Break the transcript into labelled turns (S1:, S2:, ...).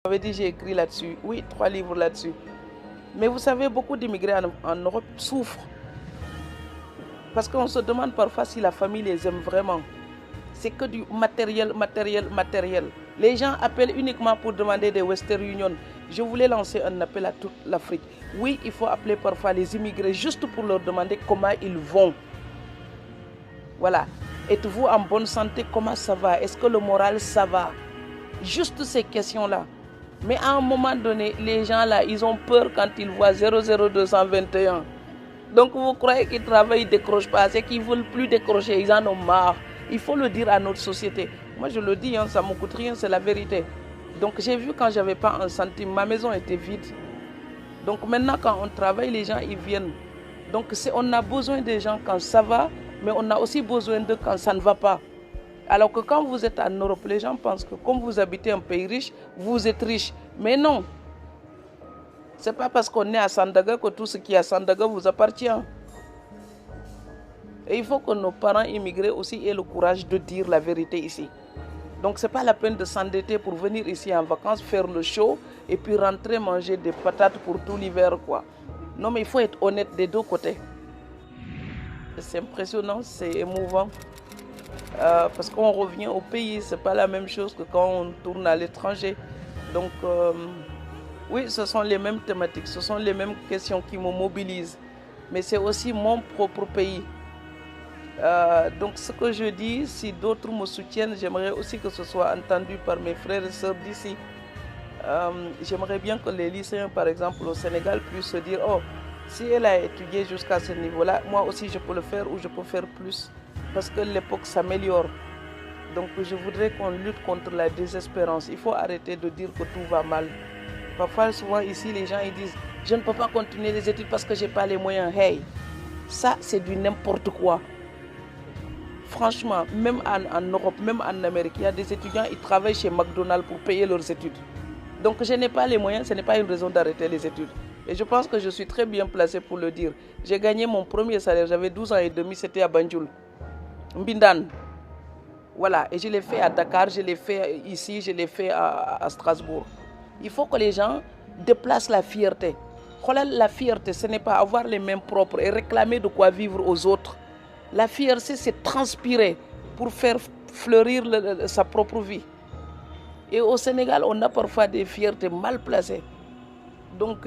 S1: J'avais dit, j'ai écrit là-dessus. Oui, 3 livres là-dessus. Mais vous savez, beaucoup d'immigrés en Europe souffrent. Parce qu'on se demande parfois si la famille les aime vraiment. C'est que du matériel, matériel, matériel. Les gens appellent uniquement pour demander des Western Union. Je voulais lancer un appel à toute l'Afrique. Oui, il faut appeler parfois les immigrés juste pour leur demander comment ils vont. Voilà. Êtes-vous en bonne santé? Comment ça va? Est-ce que le moral, ça va? Juste ces questions-là. Mais à un moment donné, les gens là, ils ont peur quand ils voient 00221. Donc vous croyez qu'ils travaillent, ils ne décrochent pas. C'est qu'ils ne veulent plus décrocher, ils en ont marre. Il faut le dire à notre société. Moi je le dis, ça ne me coûte rien, c'est la vérité. Donc j'ai vu quand je n'avais pas un centime, ma maison était vide. Donc maintenant quand on travaille, les gens ils viennent. Donc on a besoin des gens quand ça va, mais on a aussi besoin d'eux quand ça ne va pas. Alors que quand vous êtes en Europe, les gens pensent que comme vous habitez un pays riche, vous êtes riche. Mais non. Ce n'est pas parce qu'on est à Sandaga que tout ce qui est à Sandaga vous appartient. Et il faut que nos parents immigrés aussi aient le courage de dire la vérité ici. Donc ce n'est pas la peine de s'endetter pour venir ici en vacances, faire le show et puis rentrer manger des patates pour tout l'hiver, quoi. Non, mais il faut être honnête des deux côtés. C'est impressionnant, c'est émouvant. Parce qu'on revient au pays, ce n'est pas la même chose que quand on tourne à l'étranger. Donc, oui, ce sont les mêmes thématiques, ce sont les mêmes questions qui me mobilisent. Mais c'est aussi mon propre pays. Donc, ce que je dis, si d'autres me soutiennent, j'aimerais aussi que ce soit entendu par mes frères et sœurs d'ici. J'aimerais bien que les lycéens, par exemple, au Sénégal, puissent se dire, oh, si elle a étudié jusqu'à ce niveau-là, moi aussi je peux le faire ou je peux faire plus. Parce que l'époque s'améliore. Donc je voudrais qu'on lutte contre la désespérance. Il faut arrêter de dire que tout va mal. Parfois, souvent ici, les gens ils disent « Je ne peux pas continuer les études parce que je n'ai pas les moyens. » Hey, ça c'est du n'importe quoi. Franchement, même en Europe, même en Amérique, il y a des étudiants qui travaillent chez McDonald's pour payer leurs études. Donc je n'ai pas les moyens, ce n'est pas une raison d'arrêter les études. Et je pense que je suis très bien placé pour le dire. J'ai gagné mon premier salaire, j'avais 12 ans et demi, c'était à Banjul. Mbindan. Voilà, et je l'ai fait à Dakar, je l'ai fait ici, je l'ai fait à Strasbourg. Il faut que les gens déplacent la fierté. La fierté, ce n'est pas avoir les mains propres et réclamer de quoi vivre aux autres. La fierté, c'est transpirer pour faire fleurir sa propre vie. Et au Sénégal, on a parfois des fiertés mal placées. Donc,